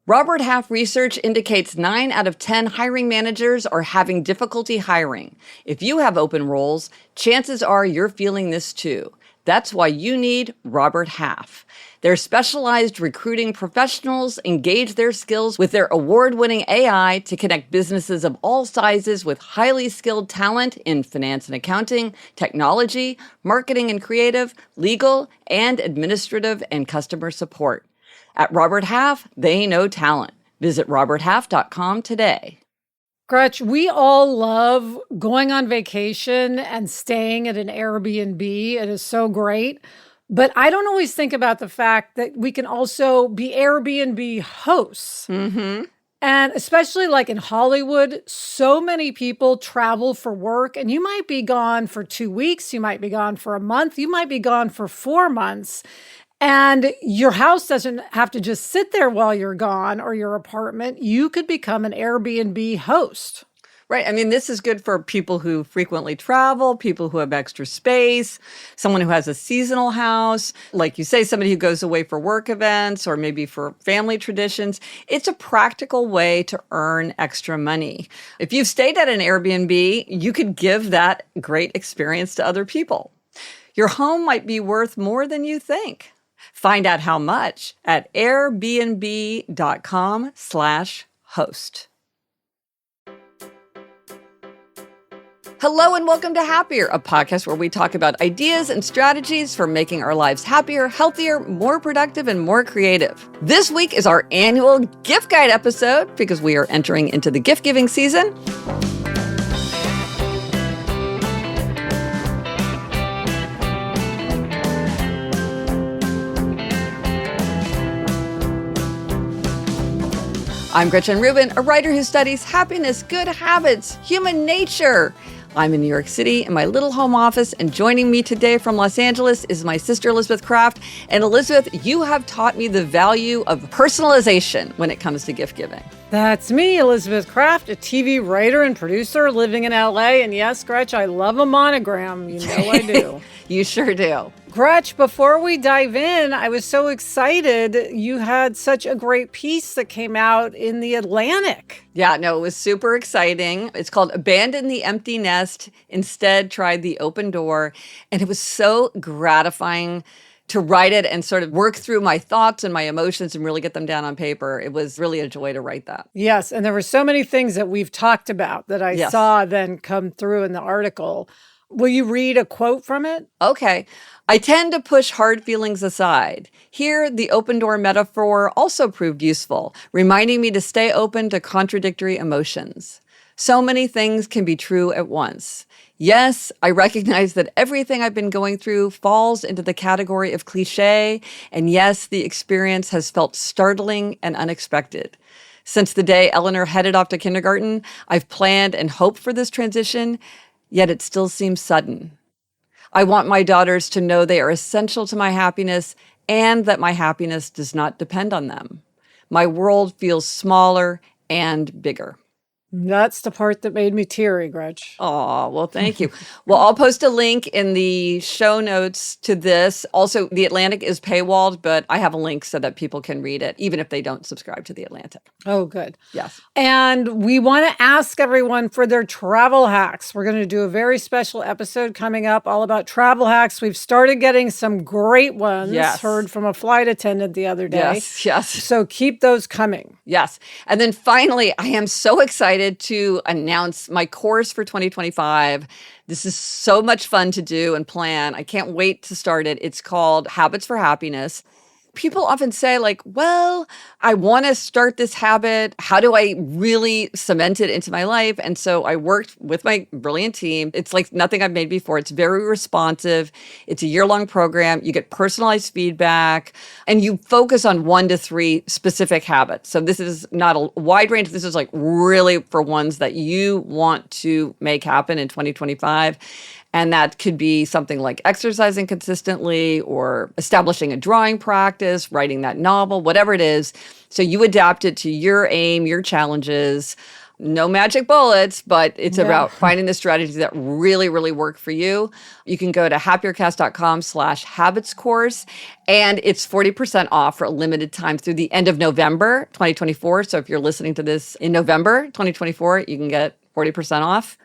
Robert Half research indicates 9 out of 10 hiring managers are having difficulty hiring. If you have open roles, chances are you're feeling this too. That's why you need Robert Half. Their specialized recruiting professionals engage their skills with their award-winning AI to connect businesses of all sizes with highly skilled talent in finance and accounting, technology, marketing and creative, legal, and administrative and customer support. At Robert Half, they know talent. Visit roberthalf.com today. Gretch, we all love going on vacation and staying at an Airbnb. It is so great. But I don't always think about the fact that we can also be Airbnb hosts. Mm-hmm. And especially like in Hollywood, so many people travel for work, and you might be gone for 2 weeks, you might be gone for a month, you might be gone for 4 months. And your house doesn't have to just sit there while you're gone, or your apartment. You could become an Airbnb host. Right. I mean, this is good for people who frequently travel, people who have extra space, someone who has a seasonal house, like you say, somebody who goes away for work events or maybe for family traditions. It's a practical way to earn extra money. If you've stayed at an Airbnb, you could give that great experience to other people. Your home might be worth more than you think. Find out how much at airbnb.com/host. Hello and welcome to Happier, a podcast where we talk about ideas and strategies for making our lives happier, healthier, more productive, and more creative. This week is our annual gift guide episode because we are entering into the gift giving season. I'm Gretchen Rubin, a writer who studies happiness, good habits, human nature. I'm in New York City in my little home office, and joining me today from Los Angeles is my sister, Elizabeth Kraft. And Elizabeth, you have taught me the value of personalization when it comes to gift giving. That's me, Elizabeth Kraft, a TV writer and producer living in LA. And yes, Gretch, I love a monogram. You know I do. You sure do. Gretch, before we dive in, I was so excited. You had such a great piece that came out in The Atlantic. Yeah, no, it was super exciting. It's called Abandon the Empty Nest. Instead, Try the Open Door. And it was so gratifying to write it and sort of work through my thoughts and my emotions and really get them down on paper. It was really a joy to write that. Yes, and there were so many things that we've talked about that I saw then come through in the article. Will you read a quote from it? Okay. I tend to push hard feelings aside. Here, the open door metaphor also proved useful, reminding me to stay open to contradictory emotions. So many things can be true at once. Yes, I recognize that everything I've been going through falls into the category of cliche, and yes, the experience has felt startling and unexpected. Since the day Eleanor headed off to kindergarten, I've planned and hoped for this transition, yet it still seems sudden. I want my daughters to know they are essential to my happiness and that my happiness does not depend on them. My world feels smaller and bigger. That's the part that made me teary, Gretch. Oh, well, thank you. Well, I'll post a link in the show notes to this. Also, The Atlantic is paywalled, but I have a link so that people can read it, even if they don't subscribe to The Atlantic. Oh, good. Yes. And we want to ask everyone for their travel hacks. We're going to do a very special episode coming up all about travel hacks. We've started getting some great ones. Yes. Heard from a flight attendant the other day. Yes. So keep those coming. Yes. And then finally, I am so excited to announce my course for 2025. This is so much fun to do and plan. I can't wait to start it. It's called Habits for Happiness. People often say, like, well, I want to start this habit. How do I really cement it into my life? And so I worked with my brilliant team. It's like nothing I've made before. It's very responsive. It's a year-long program. You get personalized feedback, and you focus on 1 to 3 specific habits. So this is not a wide range. This is like really for ones that you want to make happen in 2025. And that could be something like exercising consistently or establishing a drawing practice, writing that novel, whatever it is. So you adapt it to your aim, your challenges. no magic bullets, but it's about finding the strategies that really, really work for you. You can go to happiercast.com/habits course, and it's 40% off for a limited time through the end of November 2024. So if you're listening to this in November 2024, you can get 40% off.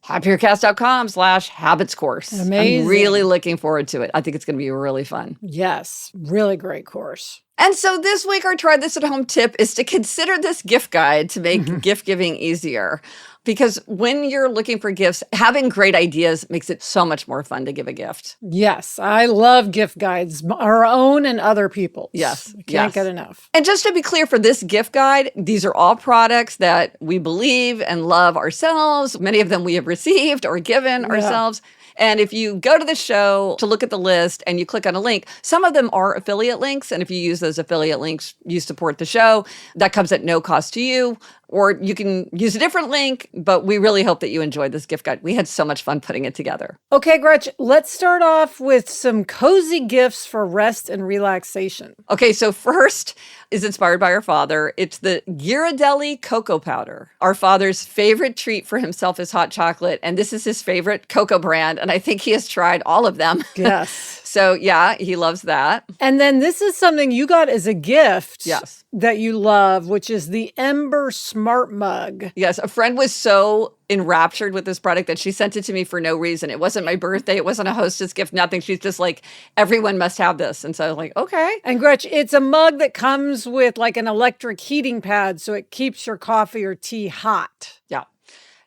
happiercast.com/habits course. Amazing. I'm really looking forward to it. I think it's going to be really fun. Yes, really great course. And so this week, our Try This at Home tip is to consider this gift guide to make gift giving easier. Because when you're looking for gifts, having great ideas makes it so much more fun to give a gift. Yes, I love gift guides, our own and other people's. Yes. Can't get enough. And just to be clear, for this gift guide, these are all products that we believe and love ourselves. Many of them we have received or given ourselves. And if you go to the show to look at the list and you click on a link, some of them are affiliate links. And if you use those affiliate links, you support the show. That comes at no cost to you. Or you can use a different link, but we really hope that you enjoyed this gift guide. We had so much fun putting it together. Okay, Gretch, let's start off with some cozy gifts for rest and relaxation. Okay, so first is inspired by our father. It's the Ghirardelli cocoa powder. Our father's favorite treat for himself is hot chocolate, and this is his favorite cocoa brand, and I think he has tried all of them. Yes. So yeah, he loves that. And then this is something you got as a gift. Yes. That you love, which is the Ember Smart Mug. Yes, a friend was so enraptured with this product that she sent it to me for no reason. It wasn't my birthday. It wasn't a hostess gift, nothing. She's just like, everyone must have this. And so I was like, okay. And Gretch, it's a mug that comes with like an electric heating pad, so it keeps your coffee or tea hot. Yeah.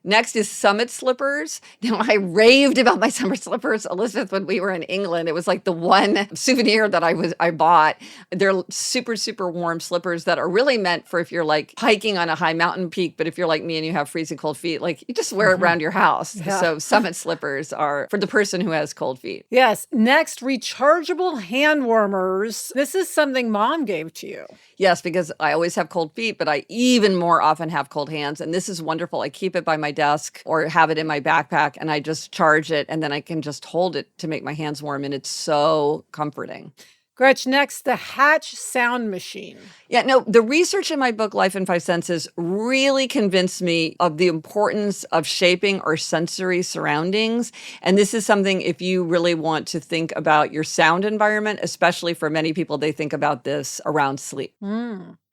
Next is Summit slippers. Now, I raved about my summer slippers, Elizabeth, when we were in England. It was like the one souvenir that I bought. They're super, super warm slippers that are really meant for if you're like hiking on a high mountain peak, but if you're like me and you have freezing cold feet, like you just wear it around your house. Yeah. So Summit slippers are for the person who has cold feet. Yes. Next, rechargeable hand warmers. This is something Mom gave to you. Yes, because I always have cold feet, but I even more often have cold hands. And this is wonderful. I keep it by my desk or have it in my backpack and I just charge it and then I can just hold it to make my hands warm. And it's so comforting. Gretch, next, the Hatch sound machine. Yeah, no, the research in my book, Life in Five Senses, really convinced me of the importance of shaping our sensory surroundings. And this is something, if you really want to think about your sound environment, especially for many people, they think about this around sleep.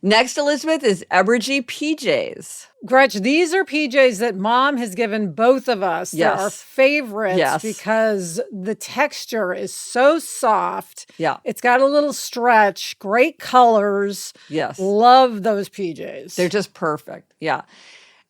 Next, Elizabeth, is Evergy PJs. Gretch, these are PJs that Mom has given both of us. Yes. They're our favorites because the texture is so soft. Yeah. It's got a little stretch, great colors. Yes. Love those PJs. They're just perfect. Yeah.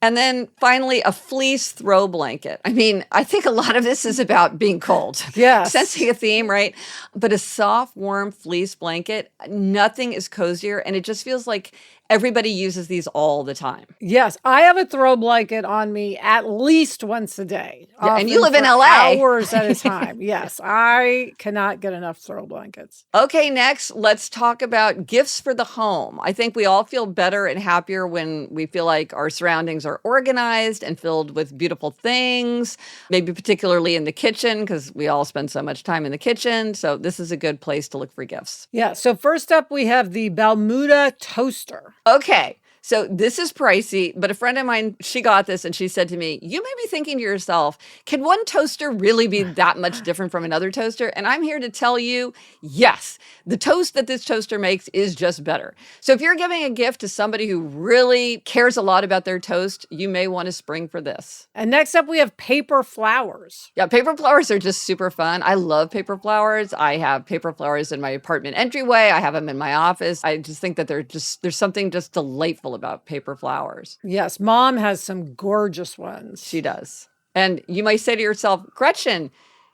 And then finally, a fleece throw blanket. I mean, I think a lot of this is about being cold. Yes. Sensing a theme, right? But a soft, warm fleece blanket, nothing is cozier. And it just feels like everybody uses these all the time. Yes. I have a throw blanket on me at least once a day. Yeah, and you live in for LA. Hours at a time. Yes. I cannot get enough throw blankets. Okay, next, let's talk about gifts for the home. I think we all feel better and happier when we feel like our surroundings are organized and filled with beautiful things, maybe particularly in the kitchen, because we all spend so much time in the kitchen. So this is a good place to look for gifts. Yeah. So first up, we have the Bermuda toaster. Okay. So this is pricey, but a friend of mine, she got this and she said to me, you may be thinking to yourself, can one toaster really be that much different from another toaster? And I'm here to tell you, yes, the toast that this toaster makes is just better. So if you're giving a gift to somebody who really cares a lot about their toast, you may want to spring for this. And next up, we have paper flowers. Yeah, paper flowers are just super fun. I love paper flowers. I have paper flowers in my apartment entryway. I have them in my office. I just think that there's something just delightful about paper flowers. Yes, Mom has some gorgeous ones. She does. And you might say to yourself, Gretchen,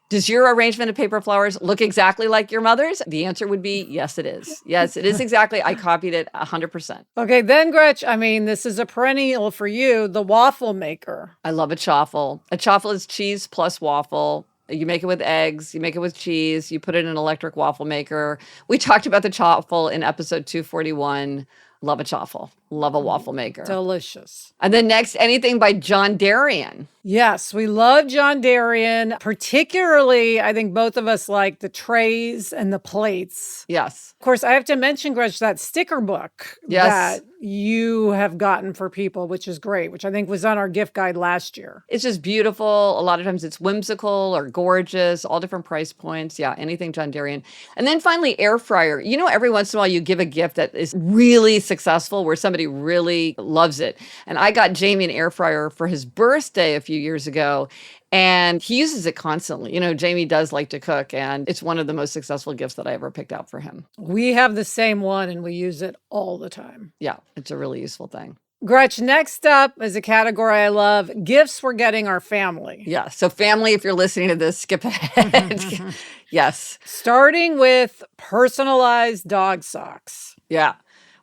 does your arrangement of paper flowers look exactly like your mother's? The answer would be, yes, it is. Yes, it is exactly. I copied it 100%. Okay, then Gretch, I mean, this is a perennial for you, the waffle maker. I love a chaffle. A chaffle is cheese plus waffle. You make it with eggs, you make it with cheese, you put it in an electric waffle maker. We talked about the chaffle in episode 241. Love a chaffle. Love a waffle maker. Delicious. And then next, anything by John Darien. Yes, we love John Darien. Particularly, I think both of us like the trays and the plates. Yes. Of course, I have to mention, Gretch, that sticker book Yes. that you have gotten for people, which is great, which I think was on our gift guide last year. It's just beautiful. A lot of times it's whimsical or gorgeous, all different price points. Yeah, anything John Darien. And then finally, air fryer. You know, every once in a while you give a gift that is really successful where somebody really loves it. And I got Jamie an air fryer for his birthday a few years ago. And he uses it constantly. You know, Jamie does like to cook, and it's one of the most successful gifts that I ever picked out for him. We have the same one and we use it all the time. Yeah, it's a really useful thing. Gretch, next up is a category I love, gifts we're getting our family. Yeah. So family, if you're listening to this, skip ahead. Yes. Starting with personalized dog socks. Yeah.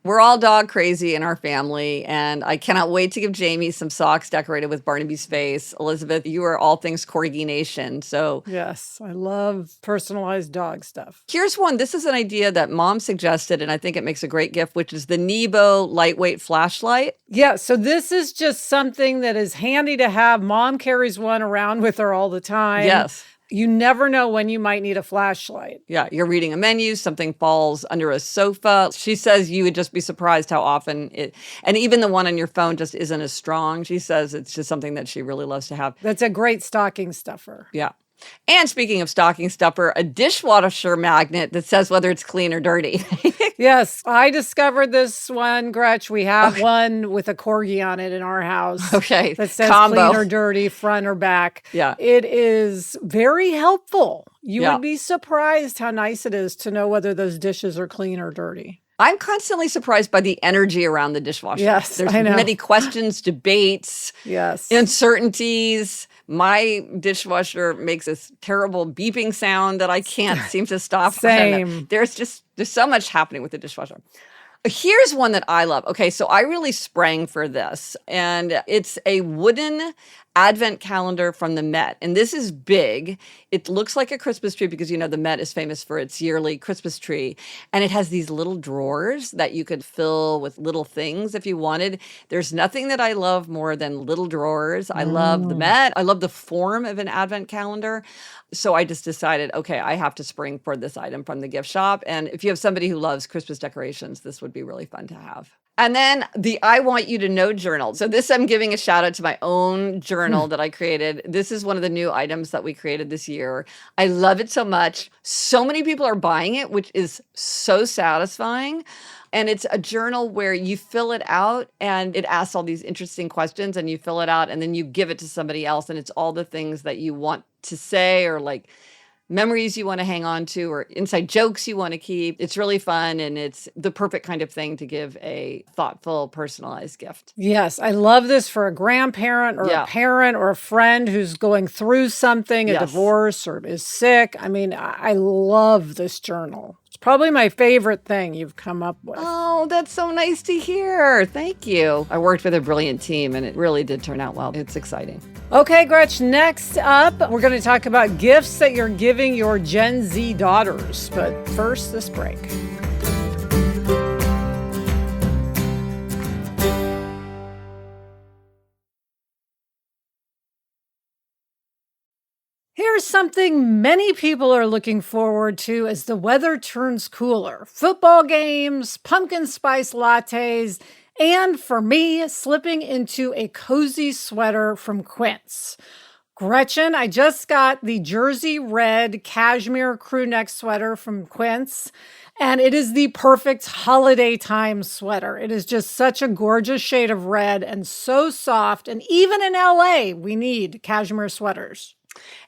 We're all dog crazy in our family, and I cannot wait to give Jamie some socks decorated with Barnaby's face. Elizabeth, you are all things Corgi Nation. So Yes, I love personalized dog stuff. here's one. This is an idea that Mom suggested, and I think it makes a great gift, which is the Nebo lightweight flashlight. Yeah, so this is just something that is handy to have. Mom carries one around with her all the time. Yes. You never know when you might need a flashlight. Yeah, you're reading a menu, something falls under a sofa. She says you would just be surprised how often and even the one on your phone just isn't as strong. She says it's just something that she really loves to have. That's a great stocking stuffer. Yeah. And speaking of stocking stuffer, a dishwasher magnet that says whether it's clean or dirty. Yes, I discovered this one, Gretch. We have one with a corgi on it in our house. Okay. That says Combo. clean or dirty, front or back. Yeah. It is very helpful. You Yeah. would be surprised how nice it is to know whether those dishes are clean or dirty. I'm constantly surprised by the energy around the dishwasher. Yes, There's I know. many questions, debates, Yes. uncertainties. My dishwasher makes this terrible beeping sound that I can't seem to stop. I don't know. Same. There's so much happening with the dishwasher. Here's one that I love. Okay, so I really sprang for this, and it's a wooden advent calendar from the Met. And this is big. It looks like a Christmas tree because, you know, the Met is famous for its yearly Christmas tree. And it has these little drawers that you could fill with little things if you wanted. There's nothing that I love more than little drawers. I love the Met. I love the form of an advent calendar. So I just decided, okay, I have to spring for this item from the gift shop. And if you have somebody who loves Christmas decorations, this would be really fun to have. And then the I Want You to Know journal. So this, I'm giving a shout out to my own journal that I created. This is one of the new items that we created this year. I love it so much. So many people are buying it, which is so satisfying. And it's a journal where you fill it out and it asks all these interesting questions, and you fill it out and then you give it to somebody else. And it's all the things that you want to say, or like memories you want to hang on to, or inside jokes you want to keep. It's really fun, and it's the perfect kind of thing to give a thoughtful, personalized gift. Yes, I love this for a grandparent or Yeah. a parent or a friend who's going through something, a Yes. divorce or is sick. I mean, I love this journal. It's probably my favorite thing you've come up with. Oh, that's so nice to hear. Thank you. I worked with a brilliant team, and it really did turn out well. It's exciting. Okay, Gretch, next up, we're going to talk about gifts that you're giving your Gen Z daughters. But first, this break. Here's something many people are looking forward to as the weather turns cooler. Football games, pumpkin spice lattes, and for me, slipping into a cozy sweater from Quince. Gretchen, I just got the Jersey Red Cashmere crew neck sweater from Quince, and it is the perfect holiday time sweater. It is just such a gorgeous shade of red and so soft, and even in LA, we need cashmere sweaters.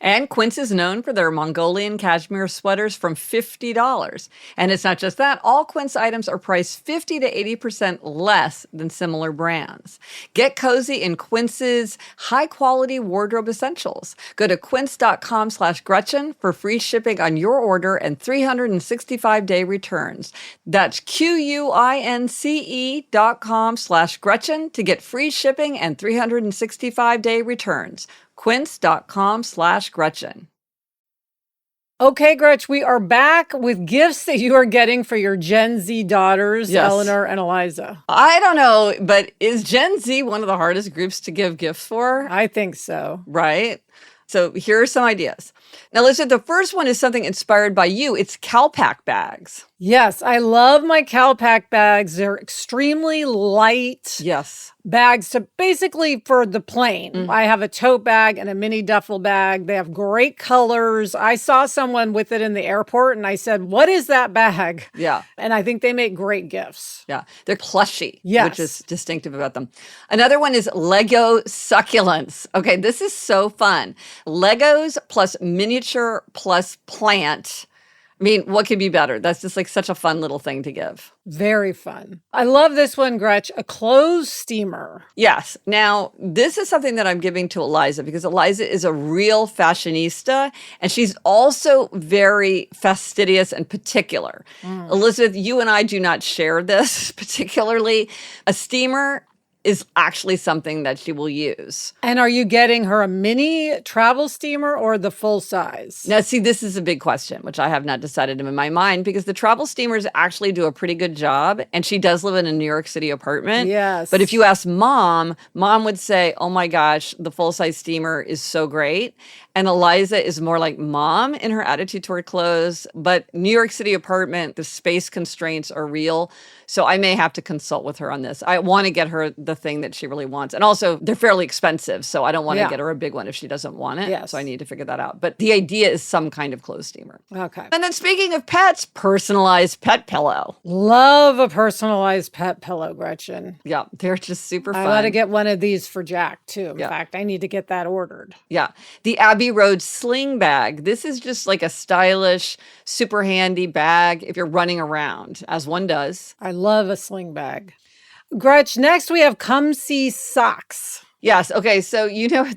And Quince is known for their Mongolian cashmere sweaters from $50. And it's not just that. All Quince items are priced 50 to 80% less than similar brands. Get cozy in Quince's high-quality wardrobe essentials. Go to quince.com/Gretchen for free shipping on your order and 365-day returns. That's QUINCE.com/Gretchen to get free shipping and 365-day returns. Quince.com/Gretchen. Okay, Gretch, we are back with gifts that you are getting for your Gen Z daughters, Yes. Eleanor and Eliza. I don't know, but is Gen Z one of the hardest groups to give gifts for? I think so. Right? So here are some ideas. Now, listen, the first one is something inspired by you. It's CalPack bags. Yes, I love my CalPack bags. They're extremely light. Yes. Bags to basically for the plane. I have a tote bag and a mini duffel bag. They have great colors. I saw someone with it in the airport and I said, "What is that bag?" Yeah. And I think they make great gifts. Yeah. They're plushy, Yes. which is distinctive about them. Another one is Lego succulents. Okay, this is so fun. Legos plus miniature plus plant. I mean, what could be better? That's just like such a fun little thing to give. Very fun. I love this one, Gretch, a clothes steamer. Yes. Now, this is something that I'm giving to Eliza because Eliza is a real fashionista and she's also very fastidious and particular. Elizabeth, you and I do not share this particularly. A steamer is actually something that she will use. And are you getting her a mini travel steamer or the full size? Now, see, this is a big question, which I have not decided in my mind because the travel steamers actually do a pretty good job. And she does live in a New York City apartment. Yes. But if you ask mom would say, oh my gosh, the full-size steamer is so great. And Eliza is more like mom in her attitude toward clothes. But New York City apartment, the space constraints are real. So I may have to consult with her on this. I want to get her the thing that she really wants. And also, they're fairly expensive. So I don't want to get her a big one if she doesn't want it. Yes. So I need to figure that out. But the idea is some kind of clothes steamer. Okay. And then speaking of pets, personalized pet pillow. Love a personalized pet pillow, Gretchen. Yeah, they're just super fun. I got to get one of these for Jack, too. In fact, I need to get that ordered. Yeah. The Abbey Road sling bag. This is just like a stylish, super handy bag if you're running around, as one does. I love a sling bag. Gretch, next we have Come See socks. Yes. Okay. So,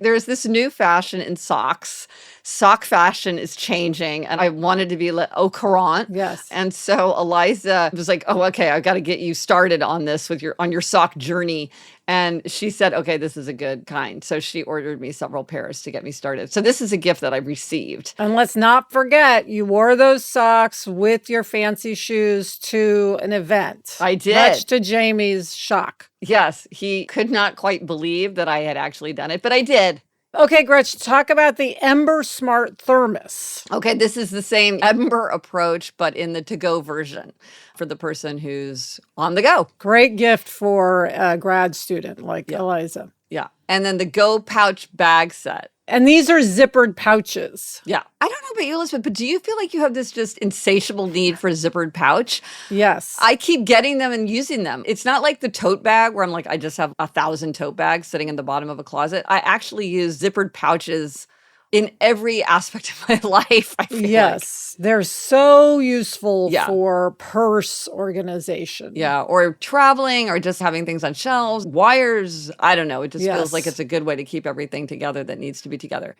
there's this new fashion in socks. Sock fashion is changing. And I wanted to be au courant. Yes. And so Eliza was like, oh, okay, I've got to get you started on this on your sock journey. And she said, okay, this is a good kind. So she ordered me several pairs to get me started. So this is a gift that I received. And let's not forget, you wore those socks with your fancy shoes to an event. I did. Much to Jamie's shock. Yes, he could not quite believe that I had actually done it, but I did. Okay, Gretch, talk about the Ember Smart Thermos. Okay, this is the same Ember approach, but in the to-go version for the person who's on the go. Great gift for a grad student like Eliza. Yeah. And then the Go Pouch bag set. And these are zippered pouches. Yeah. I don't know about you, Elizabeth, but do you feel like you have this just insatiable need for a zippered pouch? Yes. I keep getting them and using them. It's not like the tote bag where I'm like, I just have 1,000 tote bags sitting in the bottom of a closet. I actually use zippered pouches in every aspect of my life, I feel Yes. They're so useful Yeah. for purse organization. Yeah, or traveling or just having things on shelves, wires. I don't know. It just Yes. feels like it's a good way to keep everything together that needs to be together.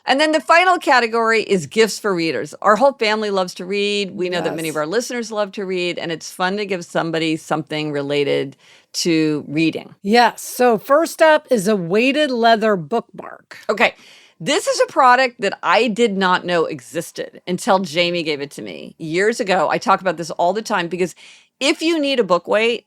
And then the final category is gifts for readers. Our whole family loves to read. We know that many of our listeners love to read, and it's fun to give somebody something related to reading. Yes. So first up is a weighted leather bookmark. Okay. This is a product that I did not know existed until Jamie gave it to me years ago. I talk about this all the time because if you need a book weight,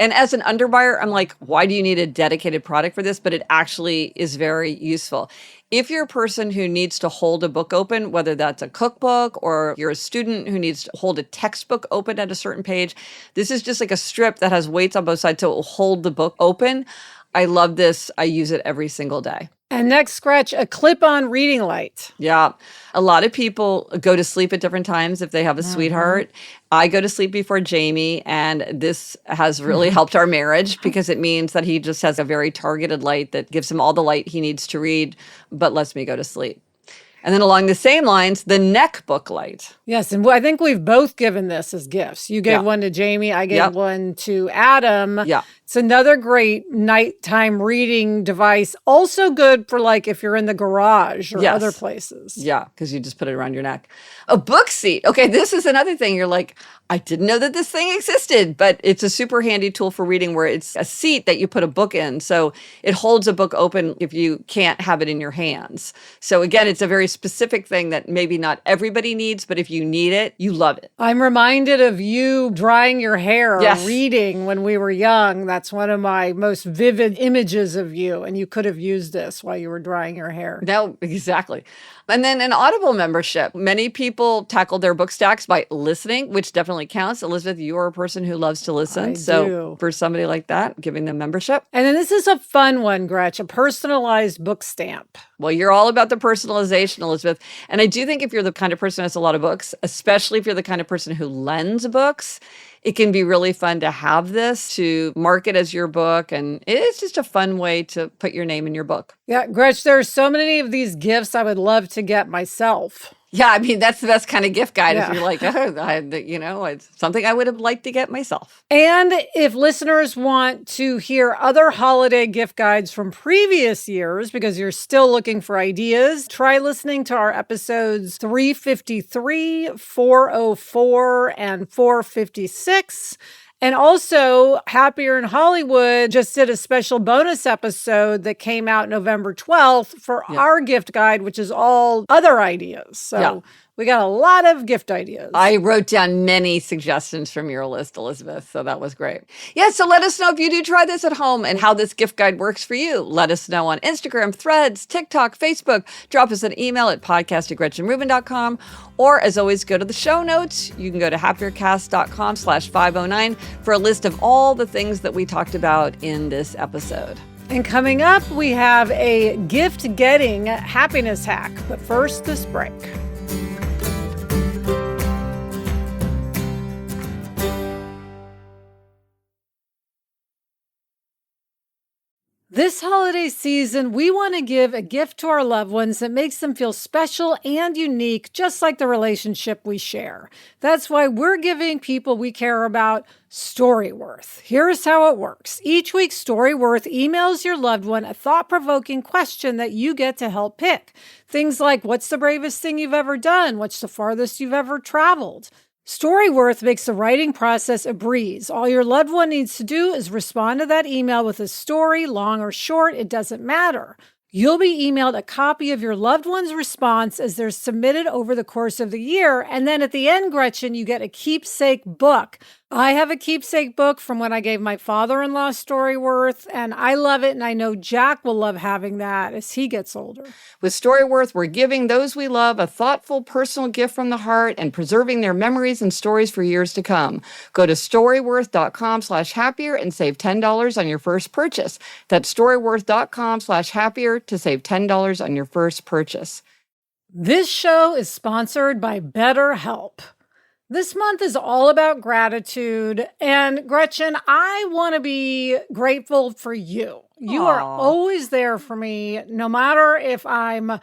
and as an underbuyer, I'm like, why do you need a dedicated product for this? But it actually is very useful. If you're a person who needs to hold a book open, whether that's a cookbook or you're a student who needs to hold a textbook open at a certain page, this is just like a strip that has weights on both sides so it will hold the book open. I love this. I use it every single day. And next, Scratch, a clip-on reading light. Yeah. A lot of people go to sleep at different times if they have a sweetheart. I go to sleep before Jamie, and this has really helped our marriage because it means that he just has a very targeted light that gives him all the light he needs to read, but lets me go to sleep. And then along the same lines, the neck book light. Yes, and I think we've both given this as gifts. You gave one to Jamie. I gave one to Adam. Yeah. It's another great nighttime reading device. Also good for like if you're in the garage or other places. Yeah, because you just put it around your neck. A book seat. Okay, this is another thing. You're like, I didn't know that this thing existed, but it's a super handy tool for reading where it's a seat that you put a book in. So it holds a book open if you can't have it in your hands. So again, it's a very specific thing that maybe not everybody needs, but if you need it, you love it. I'm reminded of you drying your hair, reading when we were young. That's one of my most vivid images of you. And you could have used this while you were drying your hair. No, exactly. And then an Audible membership. Many people tackle their book stacks by listening, which definitely counts. Elizabeth, you are a person who loves to listen. Do. For somebody like that, giving them membership. And then this is a fun one, Gretch, a personalized book stamp. Well, you're all about the personalization, Elizabeth. And I do think if you're the kind of person who has a lot of books, especially if you're the kind of person who lends books, it can be really fun to have this, to mark it as your book. And it's just a fun way to put your name in your book. Yeah, Gretch, there are so many of these gifts I would love to get myself. Yeah, I mean, that's the best kind of gift guide. If you're like, it's something I would have liked to get myself. And if listeners want to hear other holiday gift guides from previous years, because you're still looking for ideas, try listening to our episodes 353, 404, and 456. And also, Happier in Hollywood just did a special bonus episode that came out November 12th for our gift guide, which is all other ideas. So we got a lot of gift ideas. I wrote down many suggestions from your list, Elizabeth, so that was great. Yeah, so let us know if you do try this at home and how this gift guide works for you. Let us know on Instagram, Threads, TikTok, Facebook. Drop us an email at podcast@gretchenrubin.com. Or, as always, go to the show notes. You can go to happiercast.com/509 for a list of all the things that we talked about in this episode. And coming up, we have a gift-getting happiness hack. But first, this break. This holiday season, we want to give a gift to our loved ones that makes them feel special and unique, just like the relationship we share. That's why we're giving people we care about Storyworth. Here's how it works. Each week, Storyworth emails your loved one a thought-provoking question that you get to help pick. Things like, what's the bravest thing you've ever done? What's the farthest you've ever traveled? Storyworth makes the writing process a breeze. All your loved one needs to do is respond to that email with a story, long or short, it doesn't matter. You'll be emailed a copy of your loved one's response as they're submitted over the course of the year. And then at the end, Gretchen, you get a keepsake book. I have a keepsake book from when I gave my father-in-law Storyworth, and I love it, and I know Jack will love having that as he gets older. With Storyworth, we're giving those we love a thoughtful, personal gift from the heart and preserving their memories and stories for years to come. Go to storyworth.com/happier and save $10 on your first purchase. That's storyworth.com/happier to save $10 on your first purchase. This show is sponsored by BetterHelp. This month is all about gratitude. And Gretchen, I want to be grateful for you. You are always there for me, no matter if I'm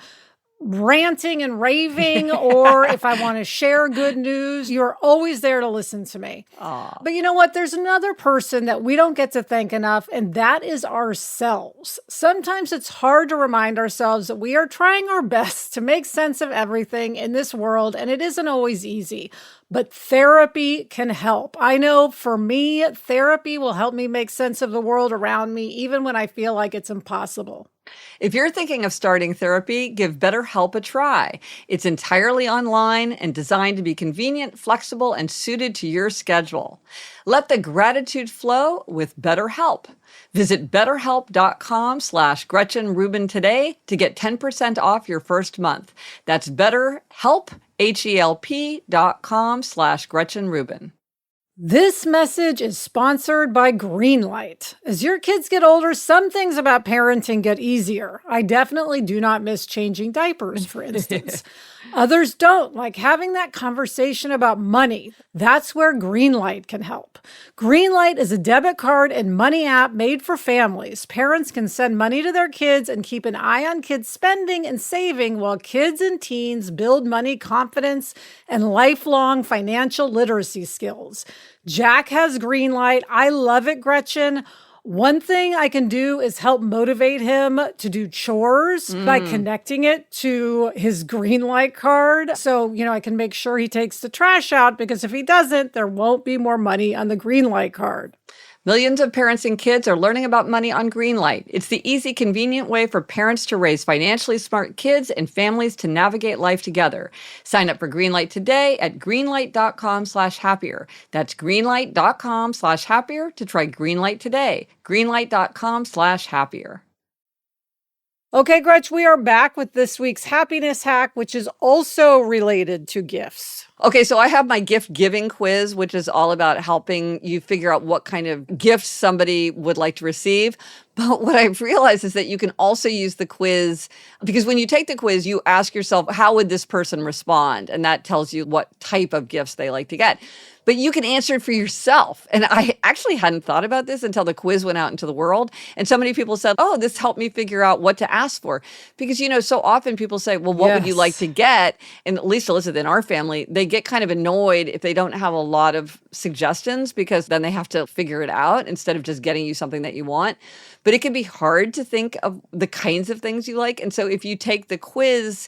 ranting and raving or if I want to share good news. You're always there to listen to me. But you know what? There's another person that we don't get to thank enough, and that is ourselves. Sometimes it's hard to remind ourselves that we are trying our best to make sense of everything in this world, and it isn't always easy. But therapy can help. I know for me, therapy will help me make sense of the world around me, even when I feel like it's impossible. If you're thinking of starting therapy, give BetterHelp a try. It's entirely online and designed to be convenient, flexible, and suited to your schedule. Let the gratitude flow with BetterHelp. Visit betterhelp.com/Gretchen Rubin today to get 10% off your first month. That's BetterHelp, HELP.com/Gretchen Rubin. This message is sponsored by Greenlight. As your kids get older, some things about parenting get easier. I definitely do not miss changing diapers, for instance. Others don't, like having that conversation about money. That's where Greenlight can help. Greenlight is a debit card and money app made for families. Parents can send money to their kids and keep an eye on kids' spending and saving while kids and teens build money confidence and lifelong financial literacy skills. Jack has Greenlight. I love it, Gretchen. One thing I can do is help motivate him to do chores by connecting it to his green light card. So, I can make sure he takes the trash out, because if he doesn't, there won't be more money on the green light card. Millions of parents and kids are learning about money on Greenlight. It's the easy, convenient way for parents to raise financially smart kids and families to navigate life together. Sign up for Greenlight today at greenlight.com/happier. That's greenlight.com/happier to try Greenlight today. Greenlight.com/happier. Okay, Gretch, we are back with this week's happiness hack, which is also related to gifts. Okay, so I have my gift giving quiz, which is all about helping you figure out what kind of gifts somebody would like to receive. But what I've realized is that you can also use the quiz, because when you take the quiz, you ask yourself, how would this person respond? And that tells you what type of gifts they like to get. But you can answer it for yourself. And I actually hadn't thought about this until the quiz went out into the world. And so many people said, oh, this helped me figure out what to ask for. Because, so often people say, well, what would you like to get? And at least Elizabeth, in our family, they get kind of annoyed if they don't have a lot of suggestions, because then they have to figure it out instead of just getting you something that you want. But it can be hard to think of the kinds of things you like. And so if you take the quiz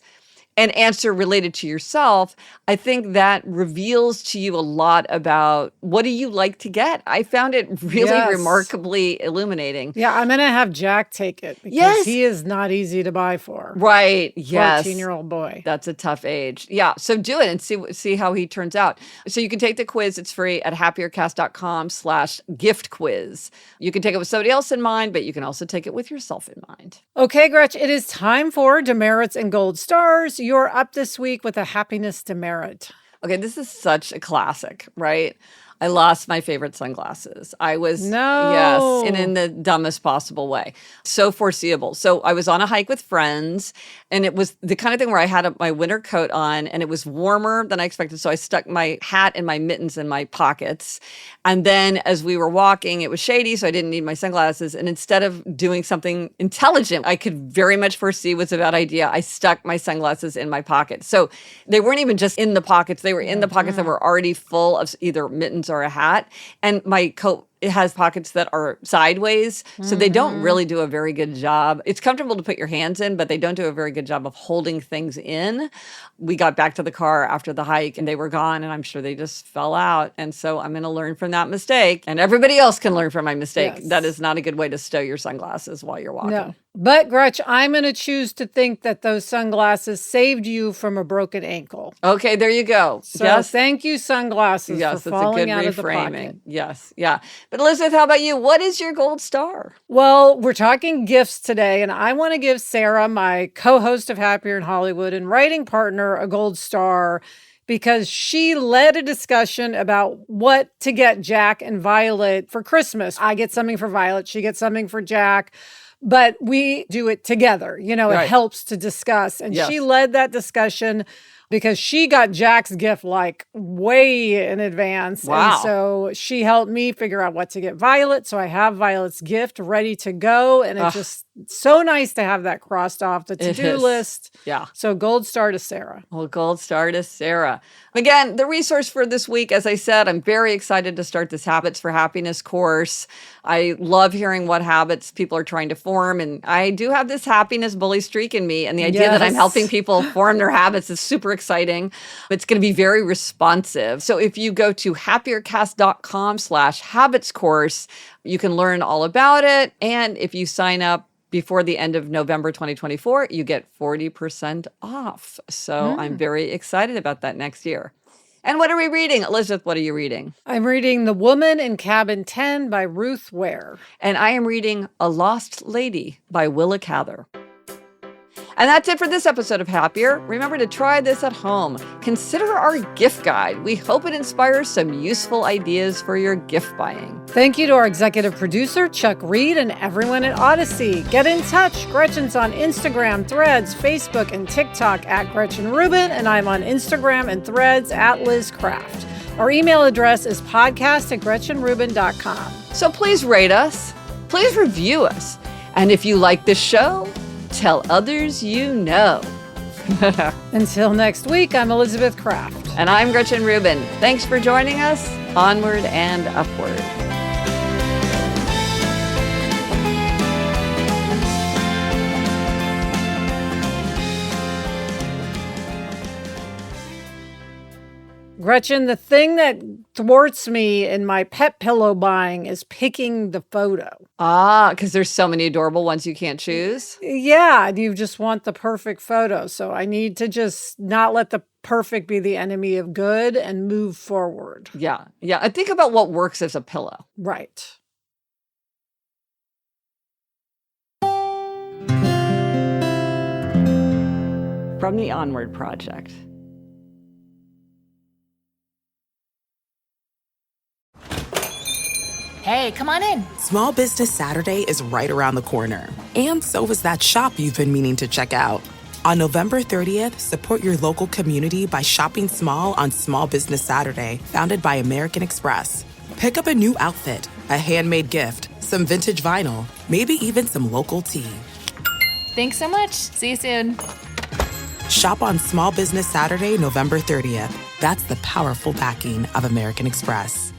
and answer related to yourself, I think that reveals to you a lot about what do you like to get. I found it really remarkably illuminating. Yeah, I'm going to have Jack take it, because he is not easy to buy for. Right, yes. 14-year-old boy. That's a tough age. Yeah, so do it and see how he turns out. So you can take the quiz. It's free at happiercast.com/gift quiz. You can take it with somebody else in mind, but you can also take it with yourself in mind. Okay, Gretch, it is time for Demerits and Gold Stars. You're up this week with a happiness demerit. Okay, this is such a classic, right? I lost my favorite sunglasses. Yes, and in the dumbest possible way. So foreseeable. So I was on a hike with friends, and it was the kind of thing where I had my winter coat on, and it was warmer than I expected. So I stuck my hat and my mittens in my pockets. And then as we were walking, it was shady, so I didn't need my sunglasses. And instead of doing something intelligent, I could very much foresee was a bad idea, I stuck my sunglasses in my pockets. So they weren't even just in the pockets. They were in the pockets that were already full of either mittens or a hat. And my coat, it has pockets that are sideways, so they don't really do a very good job. It's comfortable to put your hands in, but they don't do a very good job of holding things in. We got back to the car after the hike, and they were gone, and I'm sure they just fell out. And so I'm going to learn from that mistake, and everybody else can learn from my mistake. Yes. That is not a good way to stow your sunglasses while you're walking. No. But, Gretch, I'm going to choose to think that those sunglasses saved you from a broken ankle. Okay, there you go. So thank you, sunglasses, for falling out of the pocket. Yes, yeah. But Elizabeth, how about you? What is your gold star? Well, we're talking gifts today, and I want to give Sarah, my co-host of Happier in Hollywood and writing partner, a gold star, because she led a discussion about what to get Jack and Violet for Christmas. I get something for Violet, she gets something for Jack, but we do it together. It helps to discuss. And she led that discussion because she got Jack's gift like way in advance. Wow. And so she helped me figure out what to get Violet. So I have Violet's gift ready to go. And it's just so nice to have that crossed off the to-do list. Yeah. So gold star to Sarah. Well, gold star to Sarah. Again, the resource for this week, as I said, I'm very excited to start this Habits for Happiness course. I love hearing what habits people are trying to form. And I do have this happiness bully streak in me. And the idea that I'm helping people form their habits is super exciting. It's going to be very responsive. So if you go to happiercast.com/habits course, you can learn all about it. And if you sign up before the end of November 2024, you get 40% off. So I'm very excited about that next year. And what are we reading? Elizabeth, what are you reading? I'm reading The Woman in Cabin 10 by Ruth Ware. And I am reading A Lost Lady by Willa Cather. And that's it for this episode of Happier. Remember to try this at home. Consider our gift guide. We hope it inspires some useful ideas for your gift buying. Thank you to our executive producer, Chuck Reed, and everyone at Odyssey. Get in touch. Gretchen's on Instagram, Threads, Facebook, and TikTok at Gretchen Rubin, and I'm on Instagram and Threads at Liz Craft. Our email address is podcast@GretchenRubin.com. So please rate us. Please review us. And if you like this show, tell others you know. Until next week, I'm Elizabeth Craft. And I'm Gretchen Rubin. Thanks for joining us. Onward and upward. Gretchen, the thing that thwarts me in my pet pillow buying is picking the photo. Because there's so many adorable ones you can't choose. Yeah, you just want the perfect photo. So I need to just not let the perfect be the enemy of good and move forward. Yeah. Yeah. And think about what works as a pillow. Right. From the Onward Project. Hey, come on in. Small Business Saturday is right around the corner. And so is that shop you've been meaning to check out. On November 30th, support your local community by shopping small on Small Business Saturday, founded by American Express. Pick up a new outfit, a handmade gift, some vintage vinyl, maybe even some local tea. Thanks so much. See you soon. Shop on Small Business Saturday, November 30th. That's the powerful backing of American Express.